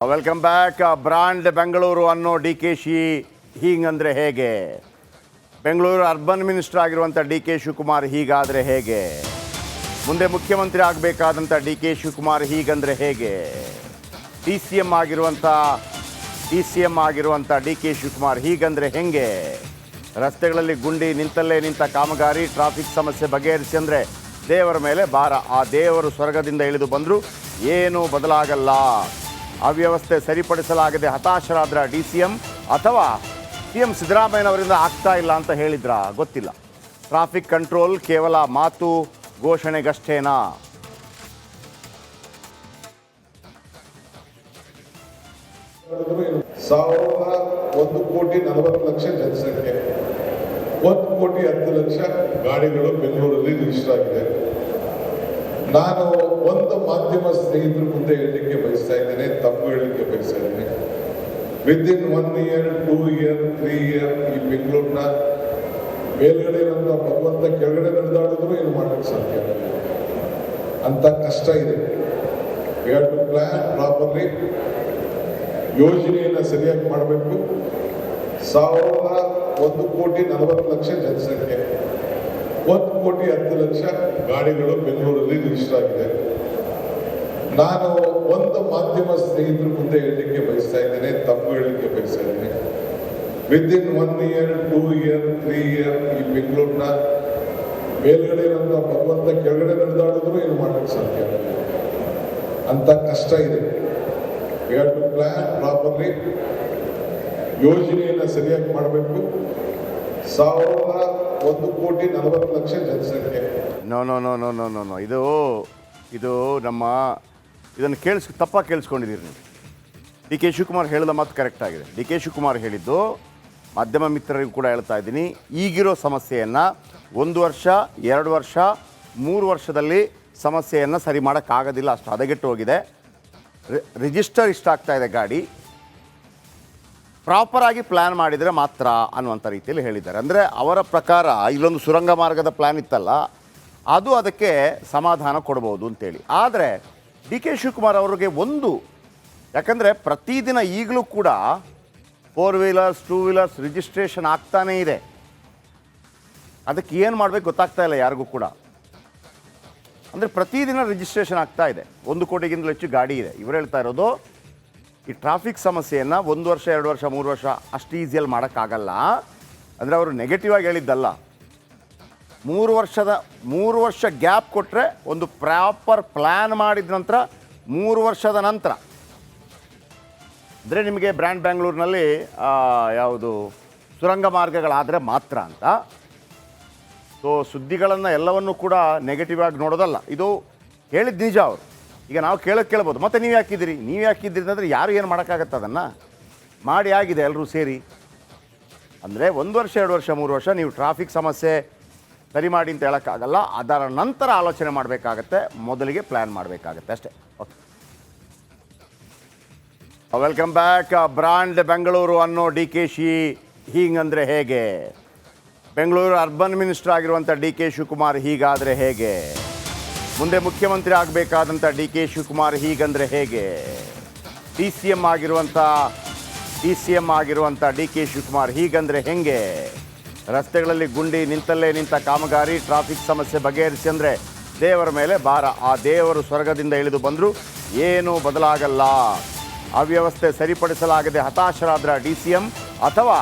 Welcome back. Brand Bengaluru ಅನ್ನೋ D K she ಹೀಗಂದರೆ ಹೇಗೆ? Bengaluru urban minister ಆಗಿರುವಂಥ ಡಿ ಕೆ ಶಿವಕುಮಾರ್ ಹೀಗಾದರೆ ಹೇಗೆ? ಮುಂದೆ ಮುಖ್ಯಮಂತ್ರಿ ಆಗಬೇಕಾದಂಥ ಡಿ ಕೆ ಶಿವಕುಮಾರ್ ಹೀಗಂದರೆ ಹೇಗೆ? ಡಿ ಸಿ ಎಮ್ ಆಗಿರುವಂಥ ಡಿ ಕೆ ಶಿವಕುಮಾರ್ ಹೀಗಂದರೆ ಹೆಂಗೆ? ರಸ್ತೆಗಳಲ್ಲಿ ಗುಂಡಿ ನಿಂತಲ್ಲೇ ನಿಂತ ಕಾಮಗಾರಿ, ಟ್ರಾಫಿಕ್ ಸಮಸ್ಯೆ ಬಗೆಹರಿಸಿ ಅಂದರೆ ದೇವರ ಮೇಲೆ ಭಾರ. ಆ ದೇವರು ಸ್ವರ್ಗದಿಂದ ಇಳಿದು ಬಂದರೂ ಏನೂ ಬದಲಾಗಲ್ಲ. ಅವ್ಯವಸ್ಥೆ ಸರಿಪಡಿಸಲಾಗದೆ ಹತಾಶರಾದ್ರ ಡಿ ಸಿ ಎಂ ಅಥವಾ ಸಿ ಎಂ ಸಿದ್ದರಾಮಯ್ಯನವರಿಂದ ಆಗ್ತಾ ಇಲ್ಲ ಅಂತ ಹೇಳಿದ್ರ ಗೊತ್ತಿಲ್ಲ. ಟ್ರಾಫಿಕ್ ಕಂಟ್ರೋಲ್ ಕೇವಲ ಮಾತು ಘೋಷಣೆಗಷ್ಟೇನಾ? $1.40 ಕೋಟಿ ಜನಸಂಖ್ಯೆ, 1,10,00,000 ಗಾಡಿಗಳು ಬೆಂಗಳೂರಲ್ಲಿ ರಿಜಿಸ್ಟರ್ ಆಗಿದೆ. ನಾನು ಒಂದು ಮಾಧ್ಯಮ ಸ್ನೇಹಿತರ ಮುಂದೆ ಹೇಳಲಿಕ್ಕೆ ಬಯಸ್ತಾ ಇದ್ದೇನೆ, ತಪ್ಪು ಹೇಳಲಿಕ್ಕೆ ಬಯಸ್ತಾ ಇದ್ದೇನೆ. ವಿದಿನ್ 1 ಇಯರ್, 2 ಇಯರ್, 3 ಇಯರ್ ಈ ಬೆಂಗಳೂರಿನ ಮೇಲ್ಗಡೆ ಇರೋಂಥ ಭಗವಂತ ಕೆಳಗಡೆ ನಡೆದಾಡಿದ್ರು ಏನು ಮಾಡಲಿಕ್ಕೆ ಸಾಧ್ಯ ಅಂತ ಕಷ್ಟ ಇದೆ. We have to plan properly. ಯೋಜನೆಯನ್ನು ಸರಿಯಾಗಿ ಮಾಡಬೇಕು. $1.40 ಜನಸಂಖ್ಯೆ, 1,10,00,000 ಗಾಡಿಗಳು ಬೆಂಗಳೂರಲ್ಲಿ ರಿಜಿಸ್ಟರ್ ಆಗಿದೆ. ನಾನು ಒಂದು ಮಾಧ್ಯಮ ಸ್ನೇಹಿತರ ಮುಂದೆ ಹೇಳಲಿಕ್ಕೆ ಬಯಸ್ತಾ ಇದ್ದೇನೆ, ತಪ್ಪು ಹೇಳಲಿಕ್ಕೆ ಬಯಸ್ತಾ ಇದ್ದೇನೆ. ವಿದಿನ್ 1 ಇಯರ್, 2 ಇಯರ್, 3 ಇಯರ್ ಈ ಬೆಂಗಳೂರಿನ ಮೇಲ್ಗಡೆ ಇರೋಂಥ ಭಗವಂತ ಕೆಳಗಡೆ ನಡೆದಾಡಿದ್ರು ಏನು ಮಾಡಲಿಕ್ಕೆ ಸಾಧ್ಯ ಅಂತ ಕಷ್ಟ ಇದೆ. We have to plan properly. ಯೋಜನೆಯನ್ನು ಸರಿಯಾಗಿ ಮಾಡಬೇಕು. $1.40 ಜನಸಂಖ್ಯೆ. ನೋ ಇದು ನಮ್ಮ ಇದನ್ನು ತಪ್ಪಾಗಿ ಕೇಳಿಸ್ಕೊಂಡಿದ್ದೀರಿ ನೀವು. ಡಿ ಕೆ ಶಿವಕುಮಾರ್ ಹೇಳಿದ ಮಾತು ಕರೆಕ್ಟ್ ಆಗಿದೆ. ಡಿ ಕೆ ಶಿವಕುಮಾರ್ ಹೇಳಿದ್ದು ಮಾಧ್ಯಮ ಮಿತ್ರರಿಗೂ ಕೂಡ ಹೇಳ್ತಾ ಇದ್ದೀನಿ, ಈಗಿರೋ ಸಮಸ್ಯೆಯನ್ನು 1 ವರ್ಷ, 2 ವರ್ಷ, 3 ವರ್ಷದಲ್ಲಿ ಸಮಸ್ಯೆಯನ್ನು ಸರಿ ಮಾಡೋಕ್ಕಾಗೋದಿಲ್ಲ, ಅಷ್ಟು ಹದಗೆಟ್ಟು ಹೋಗಿದೆ. ರಿಜಿಸ್ಟರ್ ಇಷ್ಟ ಆಗ್ತಾ ಇದೆ ಗಾಡಿ, ಪ್ರಾಪರಾಗಿ ಪ್ಲ್ಯಾನ್ ಮಾಡಿದರೆ ಮಾತ್ರ ಅನ್ನುವಂಥ ರೀತಿಯಲ್ಲಿ ಹೇಳಿದ್ದಾರೆ. ಅಂದರೆ ಅವರ ಪ್ರಕಾರ ಇಲ್ಲೊಂದು ಸುರಂಗ ಮಾರ್ಗದ ಪ್ಲ್ಯಾನ್ ಇತ್ತಲ್ಲ, ಅದು ಅದಕ್ಕೆ ಸಮಾಧಾನ ಕೊಡ್ಬೋದು ಅಂತೇಳಿ. ಆದರೆ ಡಿ ಕೆ ಶಿವಕುಮಾರ್ ಅವರಿಗೆ ಯಾಕಂದರೆ ಪ್ರತಿದಿನ ಈಗಲೂ ಕೂಡ 4 ವೀಲರ್ಸ್ 2 ವೀಲರ್ಸ್ ರಿಜಿಸ್ಟ್ರೇಷನ್ ಆಗ್ತಾನೇ ಇದೆ. ಅದಕ್ಕೆ ಏನು ಮಾಡಬೇಕು ಗೊತ್ತಾಗ್ತಾ ಇಲ್ಲ ಯಾರಿಗೂ ಕೂಡ. ಅಂದರೆ ಪ್ರತಿದಿನ ರಿಜಿಸ್ಟ್ರೇಷನ್ ಆಗ್ತಾ ಇದೆ. 1 ಕೋಟಿಗಿಂತಲೂ ಹೆಚ್ಚು ಗಾಡಿ ಇದೆ. ಇವರು ಹೇಳ್ತಾ ಇರೋದು ಈ ಟ್ರಾಫಿಕ್ ಸಮಸ್ಯೆಯನ್ನು 1 ವರ್ಷ 2 ವರ್ಷ 3 ವರ್ಷ ಅಷ್ಟು ಈಸಿಯಲ್ಲಿ ಮಾಡೋಕ್ಕಾಗಲ್ಲ. ಅಂದರೆ ಅವರು ನೆಗೆಟಿವ್ ಆಗಿ ಹೇಳಿದ್ದಲ್ಲ. 3 ವರ್ಷ ಗ್ಯಾಪ್ ಕೊಟ್ಟರೆ, ಒಂದು ಪ್ರಾಪರ್ ಪ್ಲ್ಯಾನ್ ಮಾಡಿದ ನಂತರ 3 ವರ್ಷದ ನಂತರ ಅಂದರೆ ನಿಮಗೆ ಬ್ರ್ಯಾಂಡ್ ಬೆಂಗಳೂರಿನಲ್ಲಿ ಯಾವುದು ಸುರಂಗ ಮಾರ್ಗಗಳಾದರೆ ಮಾತ್ರ ಅಂತ. ಸೊ ಸುದ್ದಿಗಳನ್ನು ಎಲ್ಲವನ್ನೂ ಕೂಡ ನೆಗೆಟಿವ್ ಆಗಿ ನೋಡೋದಲ್ಲ. ಇದು ಹೇಳಿದ್ದು ನಿಜ. ಅವರು ಈಗ ನಾವು ಕೇಳ್ಬೋದು, ಮತ್ತೆ ನೀವು ಯಾಕಿದ್ದೀರಿ ಅಂದರೆ ಯಾರು ಏನು ಮಾಡೋಕ್ಕಾಗತ್ತೆ? ಅದನ್ನು ಮಾಡಿ ಆಗಿದೆ ಎಲ್ಲರೂ ಸೇರಿ. ಅಂದರೆ 1 ವರ್ಷ 2 ವರ್ಷ 3 ವರ್ಷ ನೀವು ಟ್ರಾಫಿಕ್ ಸಮಸ್ಯೆ ಸರಿ ಮಾಡಿ ಅಂತ ಹೇಳೋಕ್ಕಾಗಲ್ಲ. ಅದರ ನಂತರ ಆಲೋಚನೆ ಮಾಡಬೇಕಾಗತ್ತೆ, ಮೊದಲಿಗೆ ಪ್ಲ್ಯಾನ್ ಮಾಡಬೇಕಾಗತ್ತೆ ಅಷ್ಟೇ. Okay, welcome back. Brand Bengaluru ಅನ್ನೋ ಡಿ ಕೆ ಶಿ ಹೀಗಂದರೆ ಹೇಗೆ? ಬೆಂಗಳೂರು ಅರ್ಬನ್ ಮಿನಿಸ್ಟರ್ ಆಗಿರುವಂಥ ಡಿ ಕೆ ಶಿವಕುಮಾರ್ ಹೀಗಾದರೆ ಹೇಗೆ? ಮುಂದೆ ಮುಖ್ಯಮಂತ್ರಿ ಆಗಬೇಕಾದಂಥ ಡಿ ಕೆ ಶಿವಕುಮಾರ್ ಹೀಗಂದರೆ ಹೇಗೆ? ಡಿ ಸಿ ಎಮ್ ಆಗಿರುವಂಥ ಡಿ ಕೆ ಶಿವಕುಮಾರ್ ಹೀಗಂದರೆ ಹೆಂಗೆ? ರಸ್ತೆಗಳಲ್ಲಿ ಗುಂಡಿ ನಿಂತಲ್ಲೇ ನಿಂತ ಕಾಮಗಾರಿ, ಟ್ರಾಫಿಕ್ ಸಮಸ್ಯೆ ಬಗೆಹರಿಸಿ ಅಂದರೆ ದೇವರ ಮೇಲೆ ಭಾರ. ಆ ದೇವರು ಸ್ವರ್ಗದಿಂದ ಇಳಿದು ಬಂದರೂ ಏನೂ ಬದಲಾಗಲ್ಲ. ಅವ್ಯವಸ್ಥೆ ಸರಿಪಡಿಸಲಾಗದೆ ಹತಾಶರಾದ್ರ ಡಿ ಸಿ ಎಂ ಅಥವಾ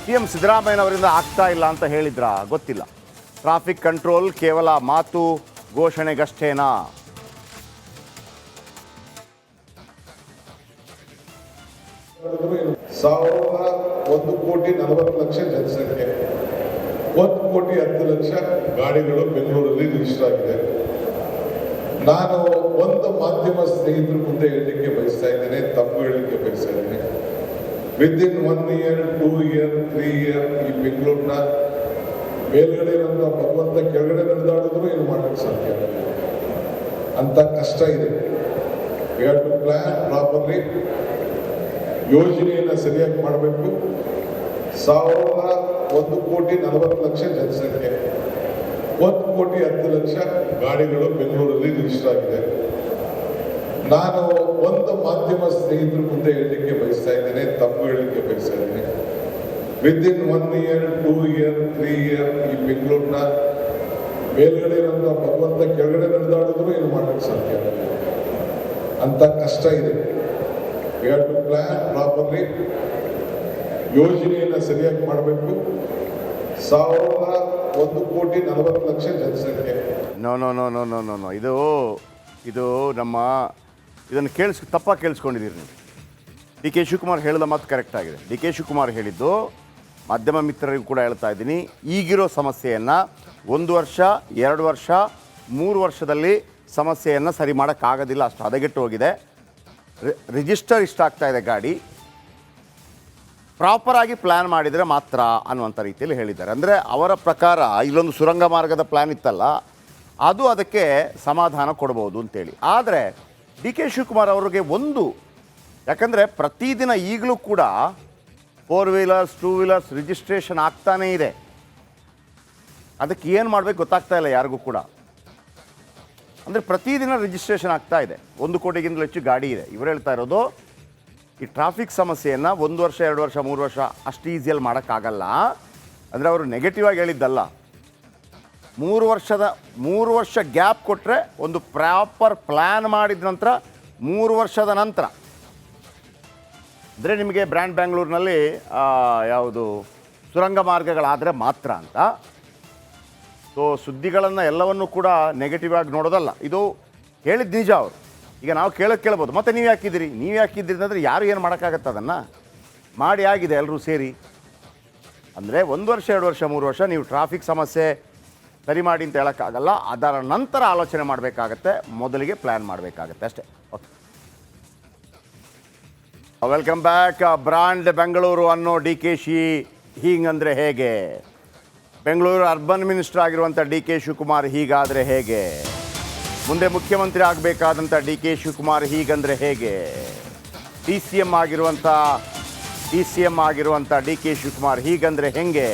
ಸಿ ಎಂ ಸಿದ್ದರಾಮಯ್ಯನವರಿಂದ ಆಗ್ತಾ ಇಲ್ಲ ಅಂತ ಹೇಳಿದ್ರ ಗೊತ್ತಿಲ್ಲ. ಟ್ರಾಫಿಕ್ ಕಂಟ್ರೋಲ್ ಕೇವಲ ಮಾತು ಘೋಷಣೆಗಷ್ಟೇನಾ? $1.40 ಜನಸಂಖ್ಯೆ, 1,10,00,000 ಗಾಡಿಗಳು ಬೆಂಗಳೂರಲ್ಲಿ ರಿಜಿಸ್ಟರ್ ಆಗಿದೆ. ನಾನು ಒಂದು ಮಾಧ್ಯಮ ಸ್ನೇಹಿತರ ಮುಂದೆ ಹೇಳಲಿಕ್ಕೆ ಬಯಸ್ತಾ ಇದ್ದೇನೆ, ತಪ್ಪು ಹೇಳಲಿಕ್ಕೆ ಬಯಸ್ತಾ ಇದ್ದೇನೆ. ವಿದಿನ್ 1 ಇಯರ್, 2 ಇಯರ್, 3 ಇಯರ್ ಈ ಬೆಂಗಳೂರಿನ ಮೇಲ್ಗಡೆ ಇರೋಂಥ ಭಗವಂತ ಕೆಳಗಡೆ ನಡೆದಾಡಿದ್ರು ಏನು ಮಾಡಲಿಕ್ಕೆ ಸಾಧ್ಯ ಅಂತ ಕಷ್ಟ ಇದೆ. We have to plan properly. ಯೋಜನೆಯನ್ನು ಸರಿಯಾಗಿ ಮಾಡಬೇಕು. $1.40 ಜನಸಂಖ್ಯೆ, 1,10,00,000 ಗಾಡಿಗಳು ಬೆಂಗಳೂರಲ್ಲಿ ರಿಜಿಸ್ಟರ್ ಆಗಿದೆ. ನಾನು ಒಂದು ಮಾಧ್ಯಮ ಸ್ನೇಹಿತರ ಮುಂದೆ ಹೇಳಲಿಕ್ಕೆ ಬಯಸ್ತಾ ಇದ್ದೇನೆ, ತಪ್ಪು ಹೇಳಲಿಕ್ಕೆ ಬಯಸ್ತಾ ಇದ್ದೇನೆ. ವಿದಿನ್ 1 year, 2 year, 3 year ಈ ಬೆಂಗಳೂರಿನ ಮೇಲ್ಗಡೆ ಇರೋಂಥ ಭಗವಂತ ಕೆಳಗಡೆ ನಡೆದಾಡಿದ್ರು ಏನು ಮಾಡೋಕ್ಕೆ ಸಾಧ್ಯ ಆಗಲ್ಲ. ಅಂತ ಕಷ್ಟ ಇದೆ. We have to plan properly. ಯೋಜನೆಯನ್ನು ಸರಿಯಾಗಿ ಮಾಡಬೇಕು. 1,40,40,00,000 ಜನಸಂಖ್ಯೆ. No no no no no no no ಇದು ನಮ್ಮ ಇದನ್ನು ತಪ್ಪಾಗಿ ಕೇಳಿಸ್ಕೊಂಡಿದ್ದೀರಿ ನೀವು. ಡಿ ಕೆ ಶಿವಕುಮಾರ್ ಹೇಳಿದ ಮಾತು ಕರೆಕ್ಟ್ ಆಗಿದೆ. ಡಿ ಕೆ ಶಿವಕುಮಾರ್ ಹೇಳಿದ್ದು ಮಾಧ್ಯಮ ಮಿತ್ರರಿಗೂ ಕೂಡ ಹೇಳ್ತಾ ಇದ್ದೀನಿ, ಈಗಿರೋ ಸಮಸ್ಯೆಯನ್ನು 1 ವರ್ಷ 2 ವರ್ಷ 3 ವರ್ಷದಲ್ಲಿ ಸಮಸ್ಯೆಯನ್ನು ಸರಿ ಮಾಡೋಕ್ಕಾಗೋದಿಲ್ಲ, ಅಷ್ಟು ಹದಗೆಟ್ಟು ಹೋಗಿದೆ. ರಿಜಿಸ್ಟರ್ ಇಷ್ಟ ಆಗ್ತಾ ಇದೆ ಗಾಡಿ, ಪ್ರಾಪರಾಗಿ ಪ್ಲ್ಯಾನ್ ಮಾಡಿದರೆ ಮಾತ್ರ ಅನ್ನುವಂಥ ರೀತಿಯಲ್ಲಿ ಹೇಳಿದ್ದಾರೆ. ಅಂದರೆ ಅವರ ಪ್ರಕಾರ ಇಲ್ಲೊಂದು ಸುರಂಗ ಮಾರ್ಗದ ಪ್ಲ್ಯಾನ್ ಇತ್ತಲ್ಲ, ಅದು ಅದಕ್ಕೆ ಸಮಾಧಾನ ಕೊಡ್ಬೋದು ಅಂತೇಳಿ. ಆದರೆ ಡಿ ಕೆ ಶಿವಕುಮಾರ್ ಅವರಿಗೆ ಯಾಕಂದರೆ ಪ್ರತಿದಿನ ಈಗಲೂ ಕೂಡ 4 ವೀಲರ್ಸ್ 2 ವೀಲರ್ಸ್ ರಿಜಿಸ್ಟ್ರೇಷನ್ ಆಗ್ತಾನೇ ಇದೆ. ಅದಕ್ಕೆ ಏನು ಮಾಡಬೇಕು ಗೊತ್ತಾಗ್ತಾ ಇಲ್ಲ ಯಾರಿಗೂ ಕೂಡ. ಅಂದರೆ ಪ್ರತಿದಿನ ರಿಜಿಸ್ಟ್ರೇಷನ್ ಆಗ್ತಾ ಇದೆ. 1 ಕೋಟಿಗಿಂತಲೂ ಹೆಚ್ಚು ಗಾಡಿ ಇದೆ. ಇವರು ಹೇಳ್ತಾ ಇರೋದು ಈ ಟ್ರಾಫಿಕ್ ಸಮಸ್ಯೆಯನ್ನು 1 ವರ್ಷ 2 ವರ್ಷ 3 ವರ್ಷ ಅಷ್ಟು ಈಸಿಯಲ್ಲಿ ಮಾಡೋಕ್ಕಾಗಲ್ಲ. ಅಂದರೆ ಅವರು ನೆಗೆಟಿವ್ ಆಗಿ ಹೇಳಿದ್ದಲ್ಲ. 3 ವರ್ಷ ಗ್ಯಾಪ್ ಕೊಟ್ಟರೆ ಒಂದು ಪ್ರಾಪರ್ ಪ್ಲ್ಯಾನ್ ಮಾಡಿದ ನಂತರ 3 ವರ್ಷದ ನಂತರ ಅಂದರೆ ನಿಮಗೆ ಬ್ರ್ಯಾಂಡ್ ಬ್ಯಾಂಗ್ಳೂರಿನಲ್ಲಿ ಯಾವುದು ಸುರಂಗ ಮಾರ್ಗಗಳಾದರೆ ಮಾತ್ರ ಅಂತ. ಸೊ ಸುದ್ದಿಗಳನ್ನು ಎಲ್ಲವನ್ನೂ ಕೂಡ ನೆಗೆಟಿವ್ ಆಗಿ ನೋಡೋದಲ್ಲ. ಇದು ಹೇಳಿದ್ದು ನಿಜ ಅವರು. ಈಗ ನಾವು ಕೇಳ್ಬೋದು, ಮತ್ತೆ ನೀವು ಯಾಕಿದ್ದೀರಿ ಅಂದರೆ ಯಾರು ಏನು ಮಾಡೋಕ್ಕಾಗತ್ತೆ? ಅದನ್ನು ಮಾಡಿ ಆಗಿದೆ ಎಲ್ಲರೂ ಸೇರಿ. ಅಂದರೆ 1 ವರ್ಷ 2 ವರ್ಷ 3 ವರ್ಷ ನೀವು ಟ್ರಾಫಿಕ್ ಸಮಸ್ಯೆ ಸರಿ ಮಾಡಿ ಅಂತ ಹೇಳೋಕ್ಕಾಗಲ್ಲ. ಅದರ ನಂತರ ಆಲೋಚನೆ ಮಾಡಬೇಕಾಗತ್ತೆ, ಮೊದಲಿಗೆ ಪ್ಲ್ಯಾನ್ ಮಾಡಬೇಕಾಗತ್ತೆ ಅಷ್ಟೇ. Okay, welcome back. Brand Bengaluru ಅನ್ನೋ ಡಿ ಕೆ ಶಿ ಹೀಗಂದರೆ ಹೇಗೆ? ಬೆಂಗಳೂರು ಅರ್ಬನ್ ಮಿನಿಸ್ಟರ್ ಆಗಿರುವಂಥ ಡಿ ಕೆ ಶಿವಕುಮಾರ್ ಹೀಗಾದರೆ ಹೇಗೆ? ಮುಂದೆ ಮುಖ್ಯಮಂತ್ರಿ ಆಗಬೇಕಾದಂಥ ಡಿ ಕೆ ಶಿವಕುಮಾರ್ ಹೀಗಂದರೆ ಹೇಗೆ? ಡಿ ಸಿ ಎಮ್ ಆಗಿರುವಂಥ ಡಿ ಕೆ ಶಿವಕುಮಾರ್ ಹೀಗಂದರೆ ಹೇಗೆ?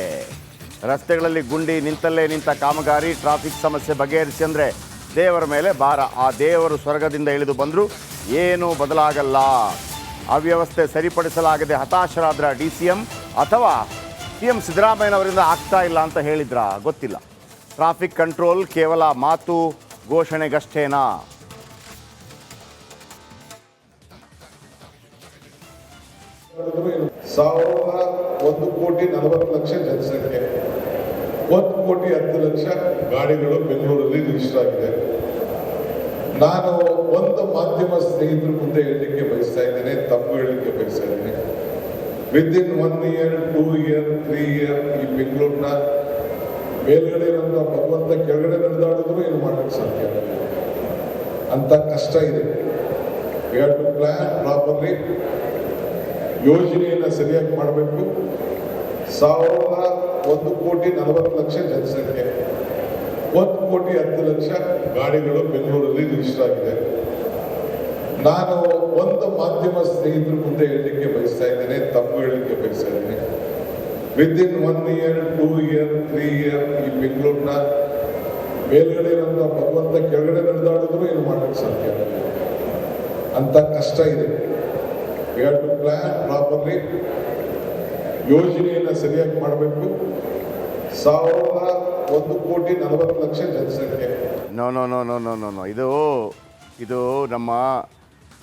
ರಸ್ತೆಗಳಲ್ಲಿ ಗುಂಡಿ ನಿಂತ ಕಾಮಗಾರಿ, ಟ್ರಾಫಿಕ್ ಸಮಸ್ಯೆ ಬಗೆಹರಿಸಿ ಅಂದರೆ ದೇವರ ಮೇಲೆ ಭಾರ. ಆ ದೇವರು ಸ್ವರ್ಗದಿಂದ ಇಳಿದು ಬಂದರೂ ಏನೂ ಬದಲಾಗಲ್ಲ. ಅವ್ಯವಸ್ಥೆ ಸರಿಪಡಿಸಲಾಗದೆ ಹತಾಶರಾದ್ರ ಡಿ ಸಿ ಎಂ ಅಥವಾ ಸಿ ಎಂ ಸಿದ್ದರಾಮಯ್ಯನವರಿಂದ ಆಗ್ತಾ ಇಲ್ಲ ಅಂತ ಹೇಳಿದ್ರ ಗೊತ್ತಿಲ್ಲ. ಟ್ರಾಫಿಕ್ ಕಂಟ್ರೋಲ್ ಕೇವಲ ಮಾತು ಘೋಷಣೆಗಷ್ಟೇನಾ? ಒಂದು 1,40,00,000 ಜನಸಂಖ್ಯೆ, 1,10,00,000 ಗಾಡಿಗಳು ಬೆಂಗಳೂರಲ್ಲಿ ರಿಜಿಸ್ಟರ್ ಆಗಿದೆ. ನಾನು ಒಂದು ಮಾಧ್ಯಮ ಸ್ನೇಹಿತರ ಮುಂದೆ ಹೇಳಲಿಕ್ಕೆ ಬಯಸ್ತಾ ಇದ್ದೇನೆ, ತಪ್ಪು ಹೇಳಲಿಕ್ಕೆ ಬಯಸ್ತಾ ಇದ್ದೇನೆ. ವಿದಿನ್ 1 year, 2 year, 3 year ಈ ಬೆಂಗಳೂರಿನ ಮೇಲ್ಗಡೆ ಇರೋಂಥ ಭಗವಂತ ಕೆಳಗಡೆ ನಡೆದಾಡಿದ್ರು ಏನು ಮಾಡೋಕ್ಕೆ ಸಾಧ್ಯ ಆಗಲ್ಲ. ಅಂತ ಕಷ್ಟ ಇದೆ. We have to plan properly. ಯೋಜನೆಯನ್ನು ಸರಿಯಾಗಿ ಮಾಡಬೇಕು. 1,40,40,00,000 ಜನಸಂಖ್ಯೆ, 1,10,00,000 ಗಾಡಿಗಳು ಬೆಂಗಳೂರಲ್ಲಿ ರಿಜಿಸ್ಟರ್ ಆಗಿದೆ. ನಾನು ಒಂದು ಮಾಧ್ಯಮ ಸ್ನೇಹಿತರ ಮುಂದೆ ಹೇಳಲಿಕ್ಕೆ ಬಯಸ್ತಾ ಇದ್ದೇನೆ, ತಪ್ಪು ಹೇಳಲಿಕ್ಕೆ ಬಯಸ್ತಾ ಇದ್ದೇನೆ. ವಿದಿನ್ 1 year, 2 year, 3 year ಈ ಬೆಂಗಳೂರಿನ ಮೇಲ್ಗಡೆ ಇರೋಂಥ ಭಗವಂತ ಕೆಳಗಡೆ ನಡೆದಾಡಿದ್ರು ಏನು ಮಾಡೋಕ್ಕೆ ಸಾಧ್ಯ ಆಗಲ್ಲ. ಅಂತ ಕಷ್ಟ ಇದೆ. We have to plan properly. ಯೋಜನೆಯನ್ನು ಸರಿಯಾಗಿ ಮಾಡಬೇಕು. 1,40,40,00,000 ಜನಸಂಖ್ಯೆ. No no no no no no no ಇದು ನಮ್ಮ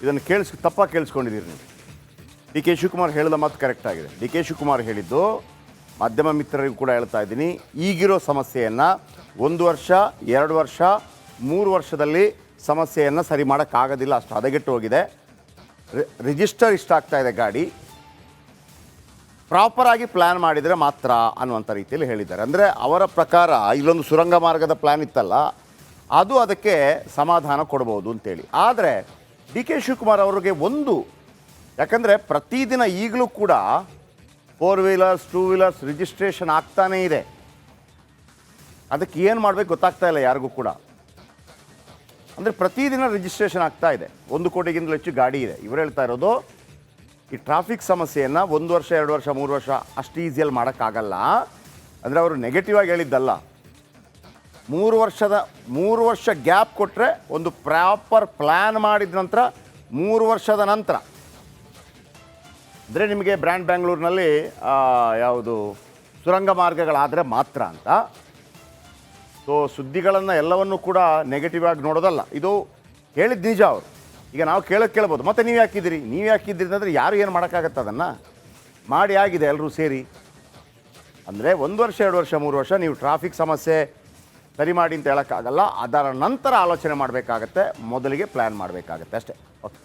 ಇದನ್ನು ತಪ್ಪಾಗಿ ಕೇಳಿಸ್ಕೊಂಡಿದ್ದೀರಿ ನೀವು. ಡಿ ಕೆ ಶಿವಕುಮಾರ್ ಹೇಳಿದ ಮಾತು ಕರೆಕ್ಟ್ ಆಗಿದೆ. ಡಿ ಕೆ ಶಿವಕುಮಾರ್ ಹೇಳಿದ್ದು ಮಾಧ್ಯಮ ಮಿತ್ರರಿಗೂ ಕೂಡ ಹೇಳ್ತಾ ಇದ್ದೀನಿ, ಈಗಿರೋ ಸಮಸ್ಯೆಯನ್ನು 1 ವರ್ಷ 2 ವರ್ಷ 3 ವರ್ಷದಲ್ಲಿ ಸಮಸ್ಯೆಯನ್ನು ಸರಿ ಮಾಡೋಕ್ಕಾಗೋದಿಲ್ಲ, ಅಷ್ಟು ಹದಗೆಟ್ಟು ಹೋಗಿದೆ. ರಿಜಿಸ್ಟರ್ ಇಷ್ಟ ಆಗ್ತಾ ಇದೆ ಗಾಡಿ, ಪ್ರಾಪರಾಗಿ ಪ್ಲ್ಯಾನ್ ಮಾಡಿದರೆ ಮಾತ್ರ ಅನ್ನುವಂಥ ರೀತಿಯಲ್ಲಿ ಹೇಳಿದ್ದಾರೆ. ಅಂದರೆ ಅವರ ಪ್ರಕಾರ ಇಲ್ಲೊಂದು ಸುರಂಗ ಮಾರ್ಗದ ಪ್ಲ್ಯಾನ್ ಇತ್ತಲ್ಲ, ಅದು ಅದಕ್ಕೆ ಸಮಾಧಾನ ಕೊಡ್ಬೋದು ಅಂತೇಳಿ. ಆದರೆ ಡಿ ಕೆ ಶಿವಕುಮಾರ್ ಅವರಿಗೆ ಯಾಕಂದರೆ ಪ್ರತಿದಿನ ಈಗಲೂ ಕೂಡ 4 ವೀಲರ್ಸ್ 2 ವೀಲರ್ಸ್ ರಿಜಿಸ್ಟ್ರೇಷನ್ ಆಗ್ತಾನೇ ಇದೆ. ಅದಕ್ಕೆ ಏನು ಮಾಡಬೇಕು ಗೊತ್ತಾಗ್ತಾ ಇಲ್ಲ ಯಾರಿಗೂ ಕೂಡ. ಅಂದರೆ ಪ್ರತಿದಿನ ರಿಜಿಸ್ಟ್ರೇಷನ್ ಆಗ್ತಾ ಇದೆ. 1 ಕೋಟಿಗಿಂತಲೂ ಹೆಚ್ಚು ಗಾಡಿ ಇದೆ. ಇವರು ಹೇಳ್ತಾ ಇರೋದು ಈ ಟ್ರಾಫಿಕ್ ಸಮಸ್ಯೆಯನ್ನು 1 ವರ್ಷ 2 ವರ್ಷ 3 ವರ್ಷ ಅಷ್ಟು ಈಸಿಯಲ್ಲಿ ಮಾಡೋಕ್ಕಾಗಲ್ಲ. ಅಂದರೆ ಅವರು ನೆಗೆಟಿವ್ ಆಗಿ ಹೇಳಿದ್ದಲ್ಲ. 3 ವರ್ಷ ಗ್ಯಾಪ್ ಕೊಟ್ಟರೆ ಒಂದು ಪ್ರಾಪರ್ ಪ್ಲ್ಯಾನ್ ಮಾಡಿದ ನಂತರ 3 ವರ್ಷದ ನಂತರ ಅಂದರೆ ನಿಮಗೆ ಬ್ರ್ಯಾಂಡ್ ಬ್ಯಾಂಗ್ಳೂರಿನಲ್ಲಿ ಯಾವುದು ಸುರಂಗ ಮಾರ್ಗಗಳಾದರೆ ಮಾತ್ರ ಅಂತ. ಸೊ ಸುದ್ದಿಗಳನ್ನು ಎಲ್ಲವನ್ನೂ ಕೂಡ ನೆಗೆಟಿವ್ ಆಗಿ ನೋಡೋದಲ್ಲ, ಇದು ಹೇಳಿದ ನಿಜ ಅವರು. ಈಗ ನಾವು ಕೇಳ್ಬೋದು, ಮತ್ತೆ ನೀವು ಯಾಕಿದ್ದೀರಿ ಅಂದರೆ ಯಾರು ಏನು ಮಾಡೋಕ್ಕಾಗತ್ತೆ, ಅದನ್ನು ಮಾಡಿ ಆಗಿದೆ ಎಲ್ಲರೂ ಸೇರಿ. ಅಂದರೆ 1 ವರ್ಷ 2 ವರ್ಷ 3 ವರ್ಷ ನೀವು ಟ್ರಾಫಿಕ್ ಸಮಸ್ಯೆ ಸರಿ ಮಾಡಿ ಅಂತ ಹೇಳೋಕ್ಕಾಗಲ್ಲ. ಅದರ ನಂತರ ಆಲೋಚನೆ ಮಾಡಬೇಕಾಗತ್ತೆ, ಮೊದಲಿಗೆ ಪ್ಲ್ಯಾನ್ ಮಾಡಬೇಕಾಗತ್ತೆ ಅಷ್ಟೇ. ಓಕೆ.